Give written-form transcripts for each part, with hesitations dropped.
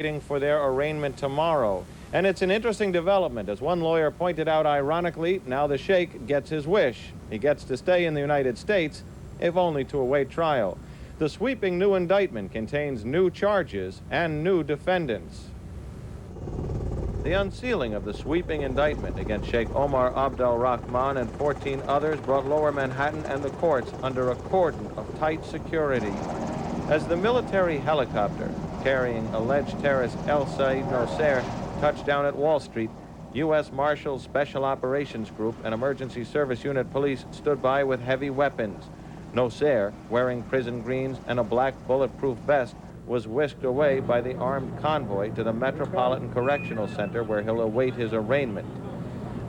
waiting for their arraignment tomorrow. And it's an interesting development. As one lawyer pointed out ironically, now the sheikh gets his wish. He gets to stay in the United States, if only to await trial. The sweeping new indictment contains new charges and new defendants. The unsealing of the sweeping indictment against Sheikh Omar Abdel Rahman and 14 others brought Lower Manhattan and the courts under a cordon of tight security. As the military helicopter carrying alleged terrorist El Said Nosser touched down at Wall Street, U.S. Marshals Special Operations Group and Emergency Service Unit police stood by with heavy weapons. Nosser, wearing prison greens and a black bulletproof vest, was whisked away by the armed convoy to the Metropolitan Correctional Center where he'll await his arraignment.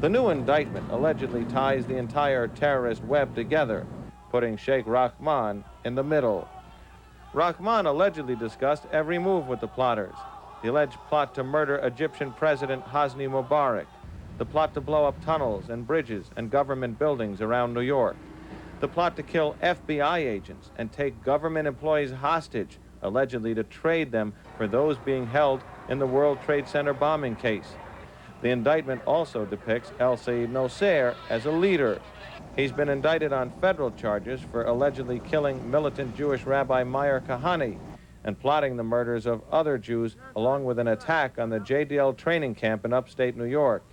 The new indictment allegedly ties the entire terrorist web together, putting Sheikh Rahman in the middle. Rahman allegedly discussed every move with the plotters. The alleged plot to murder Egyptian President Hosni Mubarak, the plot to blow up tunnels and bridges and government buildings around New York, the plot to kill FBI agents and take government employees hostage, allegedly to trade them for those being held in the World Trade Center bombing case. The indictment also depicts El Said Nosser as a leader. He's been indicted on federal charges for allegedly killing militant Jewish Rabbi Meir Kahane and plotting the murders of other Jews, along with an attack on the JDL training camp in upstate New York.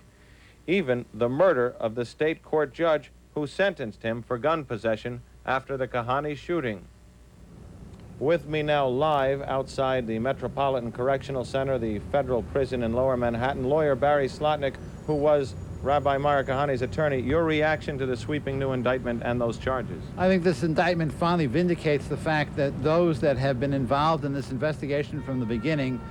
Even the murder of the state court judge who sentenced him for gun possession after the Kahane shooting. With me now live outside the Metropolitan Correctional Center, the federal prison in Lower Manhattan, lawyer Barry Slotnick, who was Rabbi Meir Kahane's attorney. Your reaction to the sweeping new indictment and those charges? I think this indictment finally vindicates the fact that those that have been involved in this investigation from the beginning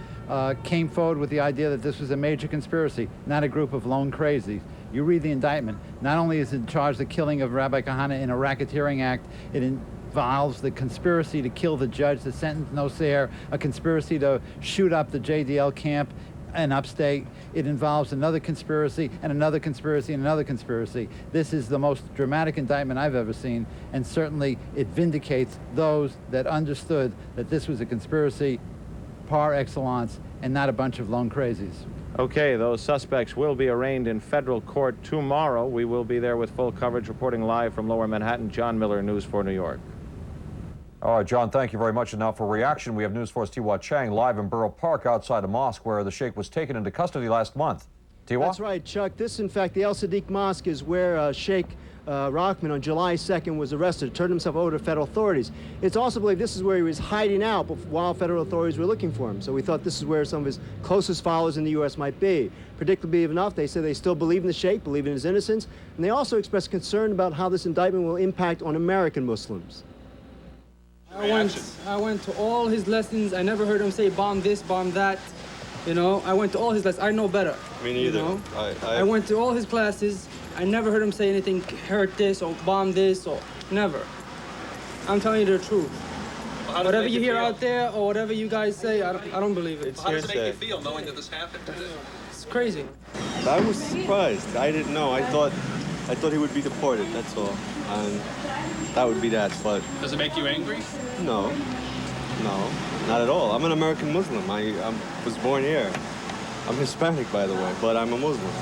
came forward with the idea that this was a major conspiracy, not a group of lone crazies. You read the indictment, not only is it charged the killing of Rabbi Kahane in a racketeering act, it involves the conspiracy to kill the judge that sentenced Nosser, a conspiracy to shoot up the JDL camp in upstate. It involves another conspiracy and another conspiracy and another conspiracy. This is the most dramatic indictment I've ever seen, and certainly it vindicates those that understood that this was a conspiracy par excellence and not a bunch of lone crazies. Okay, those suspects will be arraigned in federal court tomorrow. We will be there with full coverage. Reporting live from Lower Manhattan, John Miller, News 4 New York. All right, John, thank you very much. And now for reaction, we have News 4's Tiwa Chang live in Borough Park outside a mosque where the sheikh was taken into custody last month. Tiwa? That's right, Chuck. This, in fact, the El Sadiq Mosque is where Sheikh Rahman on July 2nd was arrested, turned himself over to federal authorities. It's also believed this is where he was hiding out while federal authorities were looking for him. So we thought this is where some of his closest followers in the U.S. might be. Predictably enough, they said they still believe in the sheikh, believe in his innocence, and they also expressed concern about how this indictment will impact on American Muslims. I went to all his lessons. I never heard him say bomb this, bomb that. You know, I went to all his lessons. I know better. Me neither. You know? I went to all his classes. I never heard him say anything, hurt this or bomb this or never. I'm telling you the truth. Well, whatever you hear out there or whatever you guys say, I don't believe it. How does it make you feel knowing that this happened? It's crazy. I was surprised. I didn't know. I thought he would be deported. That's all. And that would be that. But does it make you angry? No, not at all. I'm an American Muslim. I was born here. I'm Hispanic, by the way, but I'm a Muslim.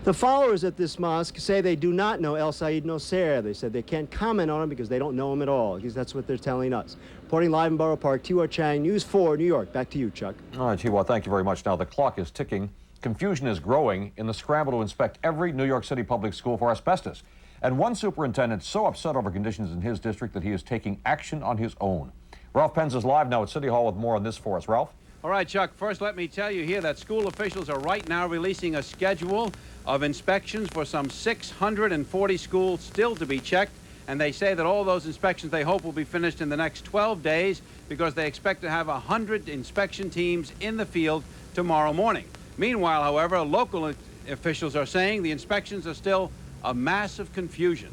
The followers at this mosque say they do not know El Said Nosser. They said they can't comment on him because they don't know him at all. Because that's what they're telling us. Reporting live in Borough Park, Tiwa Chang, News 4, New York. Back to you, Chuck. All right, Tiwa, thank you very much. Now, the clock is ticking. Confusion is growing in the scramble to inspect every New York City public school for asbestos. And one superintendent so upset over conditions in his district that he is taking action on his own. Ralph Penz is live now at City Hall with more on this for us. Ralph? All right, Chuck, first let me tell you here that school officials are right now releasing a schedule of inspections for some 640 schools still to be checked. And they say that all those inspections they hope will be finished in the next 12 days because they expect to have 100 inspection teams in the field tomorrow morning. Meanwhile, however, local officials are saying the inspections are still a mass of confusion.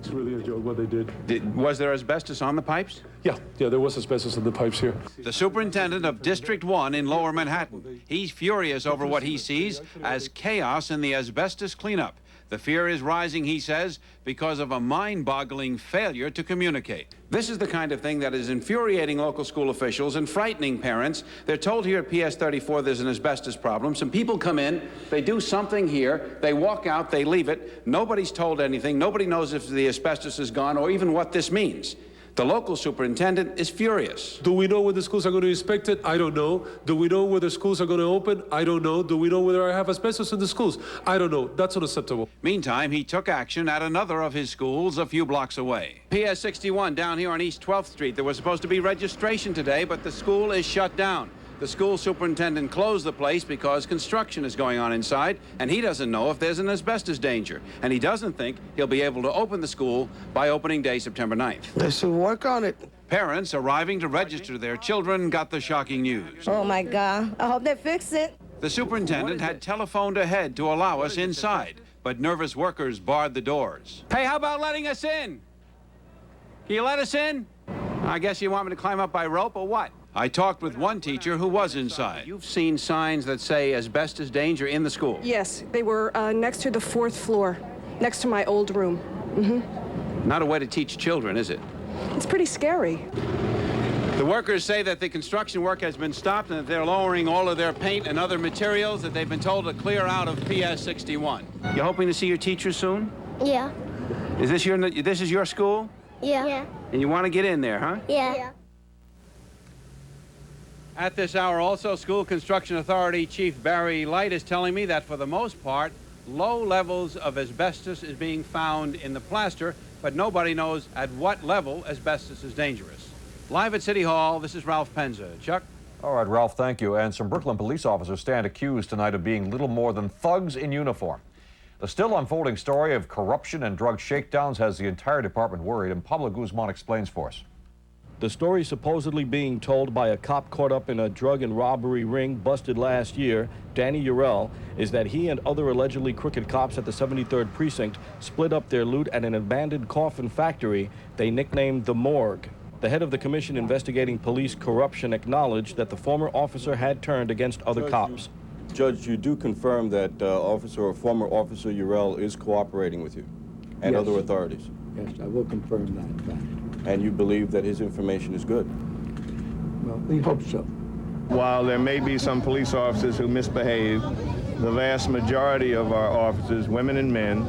It's really a joke what they did. Was there asbestos on the pipes? Yeah, there was asbestos on the pipes here. The superintendent of District 1 in Lower Manhattan. He's furious over what he sees as chaos in the asbestos cleanup. The fear is rising, he says, because of a mind-boggling failure to communicate. This is the kind of thing that is infuriating local school officials and frightening parents. They're told here at PS 34 there's an asbestos problem. Some people come in, they do something here, they walk out, they leave it. Nobody's told anything. Nobody knows if the asbestos is gone or even what this means. The local superintendent is furious. Do we know when the schools are going to inspect it? I don't know. Do we know whether schools are going to open? I don't know. Do we know whether I have asbestos in the schools? I don't know. That's unacceptable. Meantime, he took action at another of his schools a few blocks away. PS 61 down here on East 12th Street. There was supposed to be registration today, but the school is shut down. The school superintendent closed the place because construction is going on inside, and he doesn't know if there's an asbestos danger. And he doesn't think he'll be able to open the school by opening day, September 9th. They should work on it. Parents arriving to register their children got the shocking news. Oh, my God. I hope they fix it. The superintendent had telephoned ahead to allow us inside, but nervous workers barred the doors. Hey, how about letting us in? Can you let us in? I guess you want me to climb up by rope or what? I talked with one teacher who was inside. You've seen signs that say asbestos danger in the school? Yes, they were next to the 4th floor, next to my old room. Not a way to teach children, is it? It's pretty scary. The workers say that the construction work has been stopped and that they're lowering all of their paint and other materials that they've been told to clear out of PS 61. You hoping to see your teacher soon? Yeah. This is your school? Yeah. And you want to get in there, huh? Yeah. At this hour also, School Construction Authority Chief Barry Light is telling me that for the most part, low levels of asbestos is being found in the plaster, but nobody knows at what level asbestos is dangerous. Live at City Hall, this is Ralph Penza. Chuck? All right, Ralph, thank you. And some Brooklyn police officers stand accused tonight of being little more than thugs in uniform. The still unfolding story of corruption and drug shakedowns has the entire department worried, and Pablo Guzman explains for us. The story supposedly being told by a cop caught up in a drug and robbery ring busted last year, Danny Urell, is that he and other allegedly crooked cops at the 73rd Precinct split up their loot at an abandoned coffin factory they nicknamed the Morgue. The head of the commission investigating police corruption acknowledged that the former officer had turned against other cops. Judge, you do confirm that former officer Urell is cooperating with you and Yes. other authorities? Yes, I will confirm that fact. And you believe that his information is good? Well, we hope so. While there may be some police officers who misbehave, the vast majority of our officers, women and men,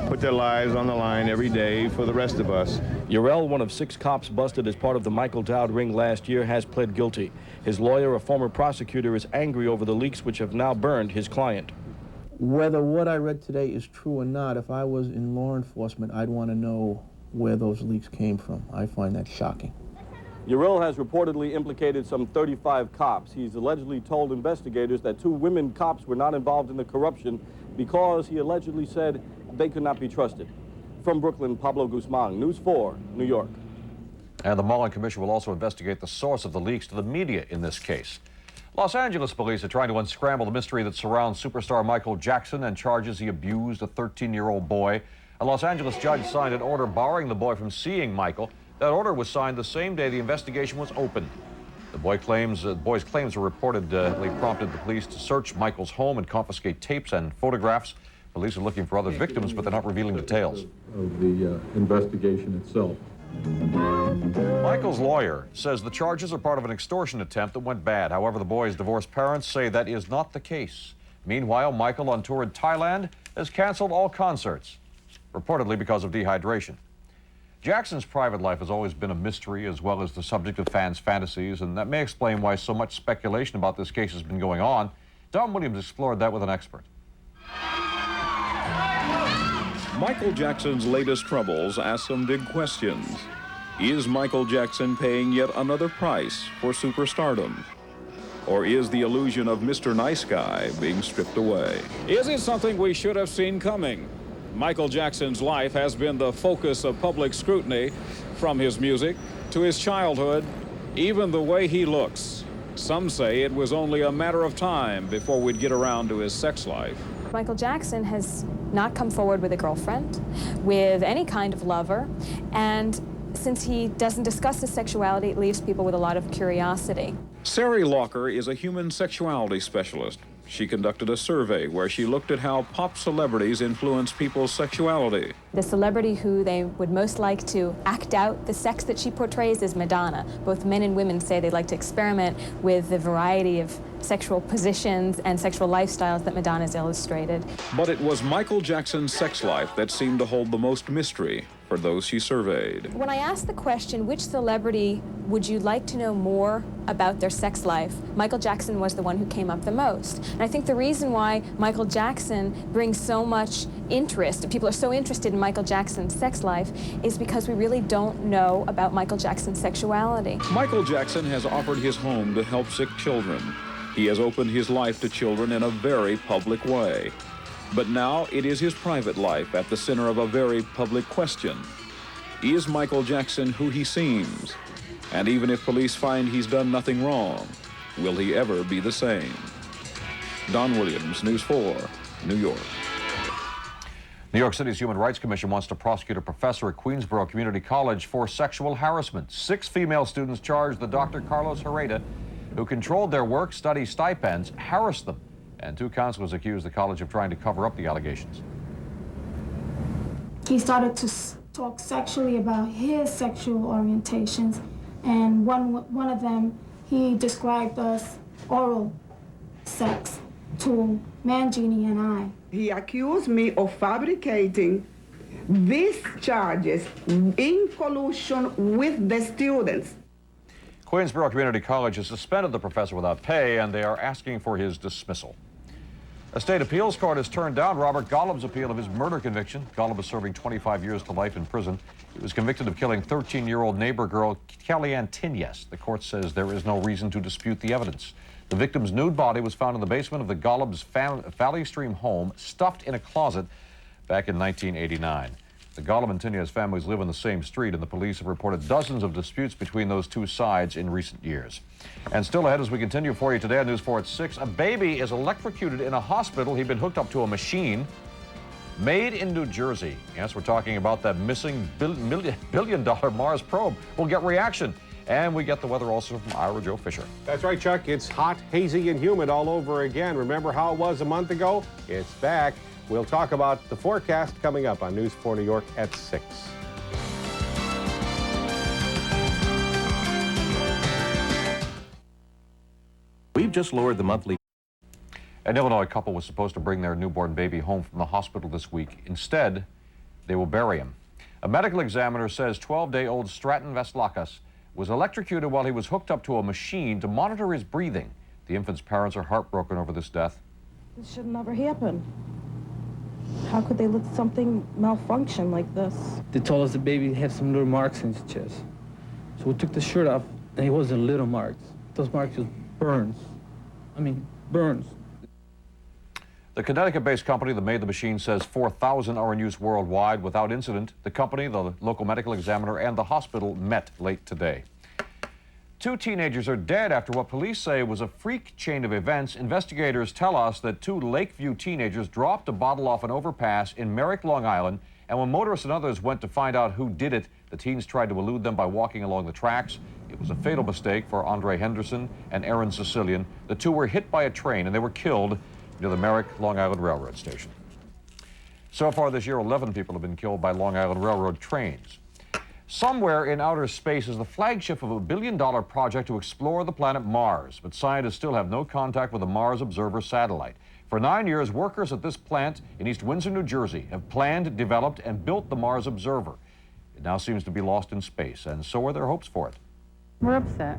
put their lives on the line every day for the rest of us. Urell, one of 6 cops busted as part of the Michael Dowd ring last year, has pled guilty. His lawyer, a former prosecutor, is angry over the leaks which have now burned his client. Whether what I read today is true or not, if I was in law enforcement, I'd want to know where those leaks came from. I find that shocking. Urell has reportedly implicated some 35 cops. He's allegedly told investigators that 2 women cops were not involved in the corruption because he allegedly said they could not be trusted. From Brooklyn, Pablo Guzman, News 4, New York. And the Mullen Commission will also investigate the source of the leaks to the media in this case. Los Angeles police are trying to unscramble the mystery that surrounds superstar Michael Jackson and charges he abused a 13-year-old boy. A Los Angeles judge signed an order barring the boy from seeing Michael. That order was signed the same day the investigation was opened. The boy's claims were reportedly prompted the police to search Michael's home and confiscate tapes and photographs. Police are looking for other victims, but they're not revealing details. Of the investigation itself. Michael's lawyer says the charges are part of an extortion attempt that went bad. However, the boy's divorced parents say that is not the case. Meanwhile, Michael, on tour in Thailand, has canceled all concerts, reportedly because of dehydration. Jackson's private life has always been a mystery as well as the subject of fans' fantasies, and that may explain why so much speculation about this case has been going on. Don Williams explored that with an expert. Michael Jackson's latest troubles ask some big questions. Is Michael Jackson paying yet another price for superstardom? Or is the illusion of Mr. Nice Guy being stripped away? Is it something we should have seen coming? Michael Jackson's life has been the focus of public scrutiny, from his music to his childhood, even the way he looks. Some say it was only a matter of time before we'd get around to his sex life. Michael Jackson has not come forward with a girlfriend, with any kind of lover, and since he doesn't discuss his sexuality, it leaves people with a lot of curiosity. Sari Locker is a human sexuality specialist. She conducted a survey where she looked at how pop celebrities influence people's sexuality. The celebrity who they would most like to act out the sex that she portrays is Madonna. Both men and women say they'd like to experiment with the variety of sexual positions and sexual lifestyles that Madonna's illustrated. But it was Michael Jackson's sex life that seemed to hold the most mystery for those she surveyed. When I asked the question, which celebrity would you like to know more about their sex life, Michael Jackson was the one who came up the most. And I think the reason why Michael Jackson brings so much interest, people are so interested in Michael Jackson's sex life, is because we really don't know about Michael Jackson's sexuality. Michael Jackson has offered his home to help sick children. He has opened his life to children in a very public way. But now it is his private life at the center of a very public question. Is Michael Jackson who he seems? And even if police find he's done nothing wrong, will he ever be the same? Don Williams, News 4, New York. New York City's Human Rights Commission wants to prosecute a professor at Queensborough Community College for sexual harassment. 6 female students charged the Dr. Carlos Herrera, who controlled their work-study stipends, harassed them. And 2 counselors accused the college of trying to cover up the allegations. He started to talk sexually about his sexual orientations, and one of them, he described us oral sex to Mangini and I. He accused me of fabricating these charges in collusion with the students. Queensborough Community College has suspended the professor without pay, and they are asking for his dismissal. A state appeals court has turned down Robert Gollub's appeal of his murder conviction. Gollub is serving 25 years to life in prison. He was convicted of killing 13-year-old neighbor girl Kellyanne Tinies. The court says there is no reason to dispute the evidence. The victim's nude body was found in the basement of the Gollub's Valley Stream home, stuffed in a closet back in 1989. The Gollub and Tinies families live in the same street, and the police have reported dozens of disputes between those 2 sides in recent years. And still ahead as we continue for you today on News 4 at 6, a baby is electrocuted in a hospital. He'd been hooked up to a machine made in New Jersey. Yes, we're talking about that missing billion-dollar Mars probe. We'll get reaction. And we get the weather also from Ira Joe Fisher. That's right, Chuck. It's hot, hazy, and humid all over again. Remember how it was a month ago? It's back. We'll talk about the forecast coming up on News 4 New York at 6. We've just lowered the monthly. An Illinois couple was supposed to bring their newborn baby home from the hospital this week. Instead, they will bury him. A medical examiner says 12-day-old Stratton Veslakas was electrocuted while he was hooked up to a machine to monitor his breathing. The infant's parents are heartbroken over this death. This should never happen. How could they let something malfunction like this? They told us the baby had some little marks in his chest. So we took the shirt off, and it wasn't little marks. Those marks were burns. I mean, burns. The Connecticut-based company that made the machine says 4,000 are in use worldwide without incident. The company, the local medical examiner, and the hospital met late today. 2 teenagers are dead after what police say was a freak chain of events. Investigators tell us that 2 Lakeview teenagers dropped a bottle off an overpass in Merrick, Long Island, and when motorists and others went to find out who did it, the teens tried to elude them by walking along the tracks. It was a fatal mistake for Andre Henderson and Aaron Sicilian. The 2 were hit by a train and they were killed near the Merrick, Long Island Railroad station. So far this year, 11 people have been killed by Long Island Railroad trains. Somewhere in outer space is the flagship of a billion-dollar project to explore the planet Mars, but scientists still have no contact with the Mars Observer satellite. For 9 years, workers at this plant in East Windsor, New Jersey, have planned, developed, and built the Mars Observer. It now seems to be lost in space, and so are their hopes for it. We're upset.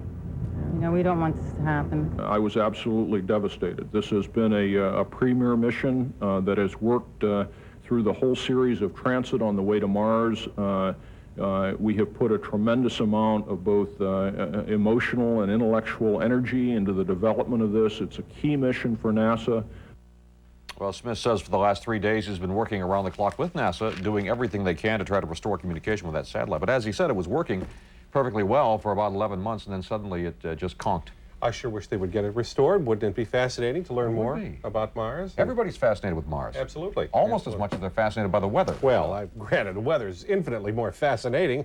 You know, we don't want this to happen. I was absolutely devastated. This has been a premier mission that has worked through the whole series of transit on the way to Mars. We have put a tremendous amount of both emotional and intellectual energy into the development of this. It's a key mission for NASA. Well, Smith says for the last 3 days he's been working around the clock with NASA, doing everything they can to try to restore communication with that satellite. But as he said, it was working perfectly well for about 11 months, and then suddenly it just conked. I sure wish they would get it restored. Wouldn't it be fascinating to learn more about Mars? Everybody's fascinated with Mars. Absolutely. Almost as much as they're fascinated by the weather. Well, granted, the weather is infinitely more fascinating.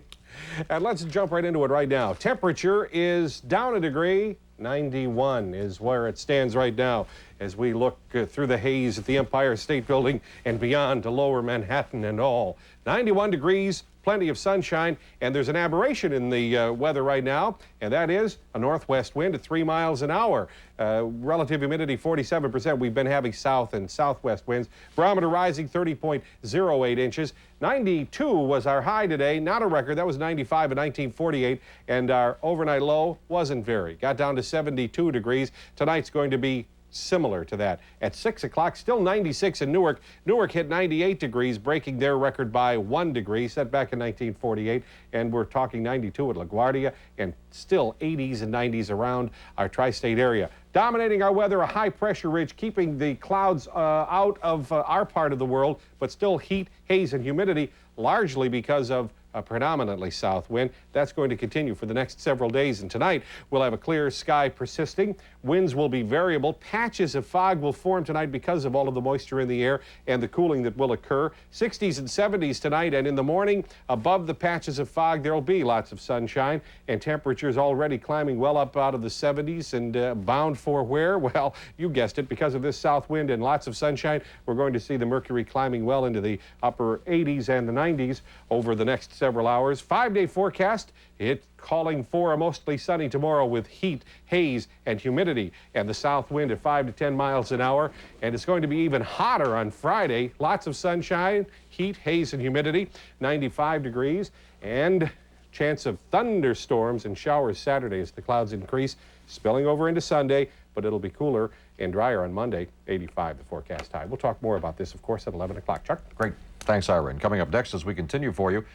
And let's jump right into it right now. Temperature is down a degree 91 is where it stands right now as we look through the haze at the Empire State Building and beyond to lower Manhattan and all. 91 degrees, plenty of sunshine, and there's an aberration in the weather right now, and that is a northwest wind at 3 miles an hour. Relative humidity 47%. We've been having south and southwest winds. Barometer rising 30.08 inches. 92 was our high today, not a record. That was 95 in 1948, and our overnight low wasn't very. Got down to 72 degrees. Tonight's going to be similar to that. At 6 o'clock, still 96 in Newark. Newark hit 98 degrees, breaking their record by 1 degree, set back in 1948. And we're talking 92 at LaGuardia, and still 80s and 90s around our tri-state area. Dominating our weather, a high-pressure ridge keeping the clouds out of our part of the world, but still heat, haze, and humidity, largely because of a predominantly south wind. That's going to continue for the next several days, and tonight we'll have a clear sky persisting. Winds will be variable. Patches of fog will form tonight because of all of the moisture in the air and the cooling that will occur. 60s and 70s tonight, and in the morning, above the patches of fog, there will be lots of sunshine, and temperatures already climbing well up out of the 70s and bound for where? Well, you guessed it, because of this south wind and lots of sunshine, we're going to see the mercury climbing well into the upper 80s and the 90s over the next several hours. 5-day forecast, it calling for a mostly sunny tomorrow with heat, haze, and humidity, and the south wind at 5 to 10 miles an hour. And it's going to be even hotter on Friday. Lots of sunshine, heat, haze, and humidity, 95 degrees, and chance of thunderstorms and showers Saturday as the clouds increase, spilling over into Sunday, but it'll be cooler and drier on Monday, 85 the forecast high. We'll talk more about this, of course, at 11 o'clock. Chuck? Great. Thanks, Ira. And coming up next, as we continue for you,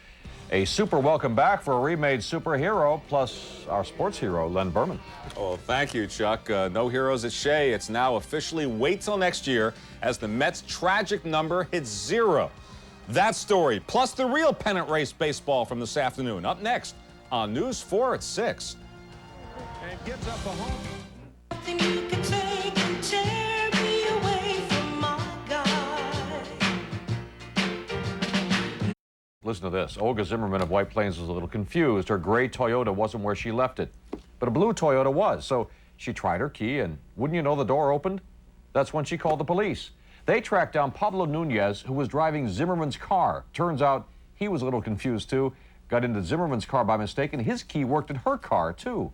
a super welcome back for a remade superhero, plus our sports hero, Len Berman. Oh, thank you, Chuck. No heroes at Shea. It's now officially wait till next year as the Mets' tragic number hits 0. That story, plus the real pennant race baseball from this afternoon, up next on News 4 at 6. And gets up a home. Nothing you can take and tear me away from my God. Listen to this. Olga Zimmerman of White Plains was a little confused. Her gray Toyota wasn't where she left it, but a blue Toyota was. So she tried her key, and wouldn't you know, the door opened? That's when she called the police. They tracked down Pablo Nunez, who was driving Zimmerman's car. Turns out he was a little confused, too. Got into Zimmerman's car by mistake, and his key worked in her car, too.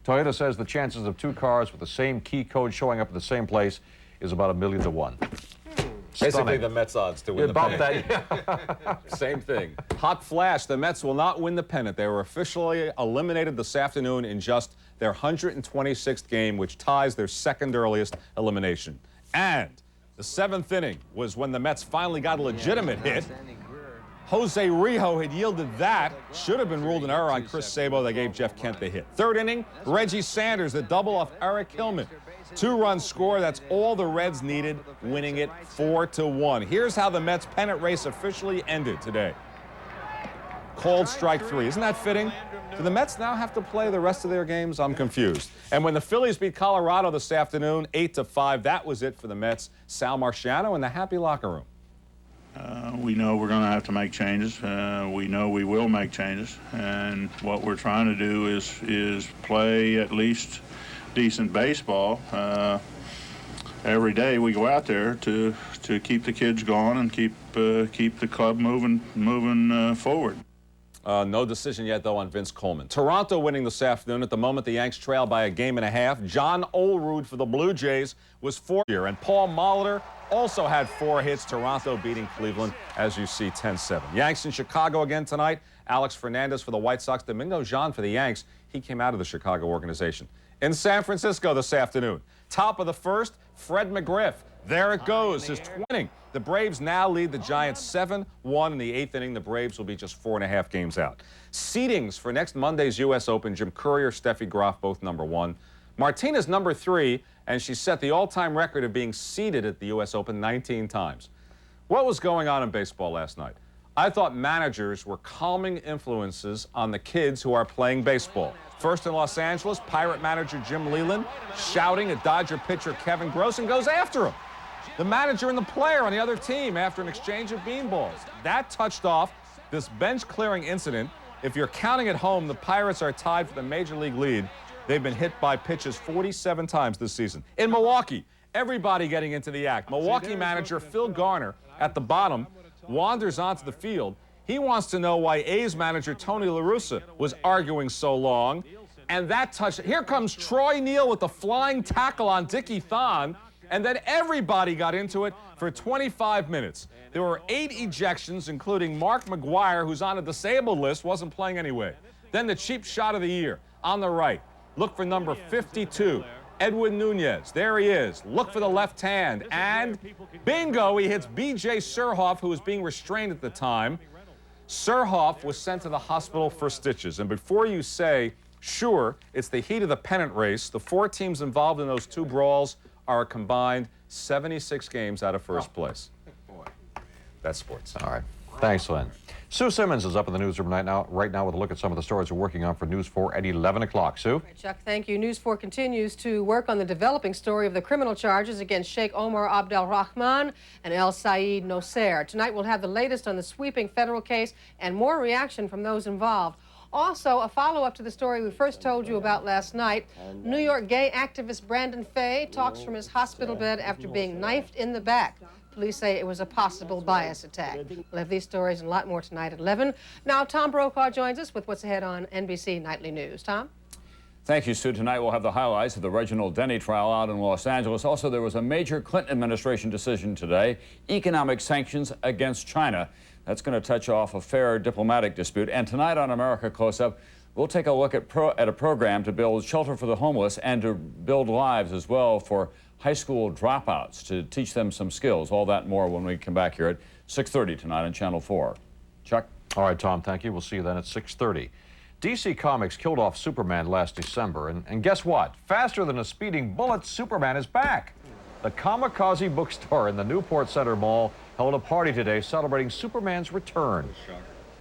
Toyota says the chances of two cars with the same key code showing up at the same place is about 1,000,000 to 1. Basically the Mets odds to win the about pennant. that. Same thing. Hot flash, the Mets will not win the pennant. They were officially eliminated this afternoon in just their 126th game, which ties their second earliest elimination. And the 7th inning was when the Mets finally got a legitimate hit. Jose Rijo had yielded that. Should have been ruled an error on Chris Sabo. They gave Jeff Kent the hit. 3rd inning, Reggie Sanders, the double off Eric Hillman. 2-run score. That's all the Reds needed, winning it 4-1. Here's how the Mets pennant race officially ended today. Called strike 3. Isn't that fitting? Do the Mets now have to play the rest of their games? I'm confused. And when the Phillies beat Colorado this afternoon, 8-5, that was it for the Mets. Sal Marciano in the happy locker room. We know we're going to have to make changes. We know we will make changes. And what we're trying to do is play at least decent baseball. Every day we go out there to keep the kids going and keep the club moving forward. No decision yet, though, on Vince Coleman. Toronto winning this afternoon. At the moment, the Yanks trail by a game and a half. John Olerud for the Blue Jays was 4 here, and Paul Molitor also had 4 hits. Toronto beating Cleveland, as you see, 10-7. Yanks in Chicago again tonight. Alex Fernandez for the White Sox. Domingo Jean for the Yanks. He came out of the Chicago organization. In San Francisco this afternoon, top of the first, Fred McGriff. There it goes, his 20th. The Braves now lead the Giants 7-1 in the 8th inning. The Braves will be just 4.5 games out. Seedings for next Monday's U.S. Open, Jim Courier, Steffi Graf, both number 1. Martina's number 3, and she set the all-time record of being seeded at the U.S. Open 19 times. What was going on in baseball last night? I thought managers were calming influences on the kids who are playing baseball. First in Los Angeles, Pirate manager Jim Leland shouting at Dodger pitcher Kevin Gross and goes after him. The manager and the player on the other team after an exchange of beanballs. That touched off this bench-clearing incident. If you're counting at home, the Pirates are tied for the Major League lead They've been hit by pitches 47 times this season. In Milwaukee, everybody getting into the act. Milwaukee manager Phil Garner at the bottom wanders onto the field. He wants to know why A's manager Tony La Russa was arguing so long. And that touch, here comes Troy Neal with the flying tackle on Dickie Thon. And then everybody got into it for 25 minutes. There were 8 ejections, including Mark McGuire, who's on a disabled list, wasn't playing anyway. Then the cheap shot of the year on the right. Look for number 52, Edwin Nunez. There he is. Look for the left hand. And bingo, he hits B.J. Surhoff, who was being restrained at the time. Surhoff was sent to the hospital for stitches. And before you say, sure, it's the heat of the pennant race, the 4 teams involved in those 2 brawls are a combined 76 games out of first place. That's sports. All right. Thanks, Lynn. Sue Simmons is up in the newsroom right now with a look at some of the stories we're working on for News 4 at 11 o'clock. Sue? Chuck, thank you. News 4 continues to work on the developing story of the criminal charges against Sheikh Omar Abdelrahman and El Sayed Nosair. Tonight we'll have the latest on the sweeping federal case and more reaction from those involved. Also, a follow-up to the story we first told you about last night. New York gay activist Brandon Fay talks from his hospital bed after being knifed in the back. Police say it was a possible bias attack. We'll have these stories and a lot more tonight at 11. Now, Tom Brokaw joins us with what's ahead on NBC Nightly News. Tom? Thank you, Sue. Tonight we'll have the highlights of the Reginald Denny trial out in Los Angeles. Also, there was a major Clinton administration decision today, economic sanctions against China. That's going to touch off a fair diplomatic dispute. And tonight on America Close-Up, we'll take a look at a program to build shelter for the homeless and to build lives as well for high school dropouts, to teach them some skills. All that and more when we come back here at 6:30 tonight on Channel 4. Chuck? All right, Tom, thank you. We'll see you then at 6:30. DC Comics killed off Superman last December, and guess what? Faster than a speeding bullet, Superman is back. The Kamikaze Bookstore in the Newport Center Mall held a party today celebrating Superman's return.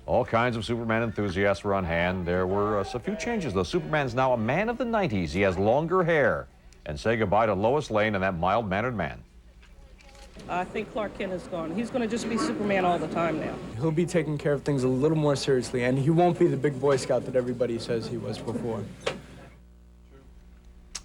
All kinds of Superman enthusiasts were on hand. There were a few changes, though. Superman's now a man of the 90s. He has longer hair. And say goodbye to Lois Lane and that mild-mannered man. I think Clark Kent is gone. He's going to just be Superman all the time now. He'll be taking care of things a little more seriously, and he won't be the big Boy Scout that everybody says he was before.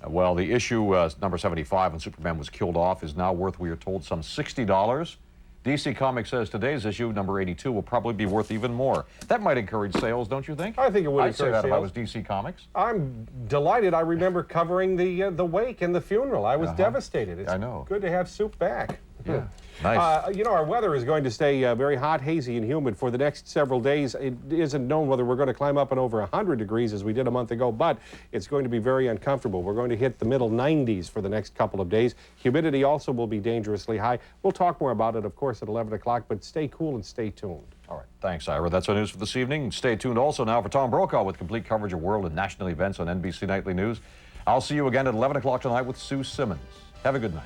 Well, the issue number 75, when Superman was killed off, is now worth, we are told, some $60. DC Comics says today's issue, number 82, will probably be worth even more. That might encourage sales, don't you think? I think it would I'd say that sales. if I was DC Comics. I'm delighted. I remember covering the wake and the funeral. I was devastated. It's I know. good to have Soup back. Yeah. Nice. You know, our weather is going to stay very hot, hazy, and humid for the next several days. It isn't known whether we're going to climb up and over 100 degrees as we did a month ago, but it's going to be very uncomfortable. We're going to hit the middle 90s for the next couple of days. Humidity also will be dangerously high. We'll talk more about it, of course, at 11 o'clock, but stay cool and stay tuned. All right. Thanks, Ira. That's our news for this evening. Stay tuned also now for Tom Brokaw with complete coverage of world and national events on NBC Nightly News. I'll see you again at 11 o'clock tonight with Sue Simmons. Have a good night.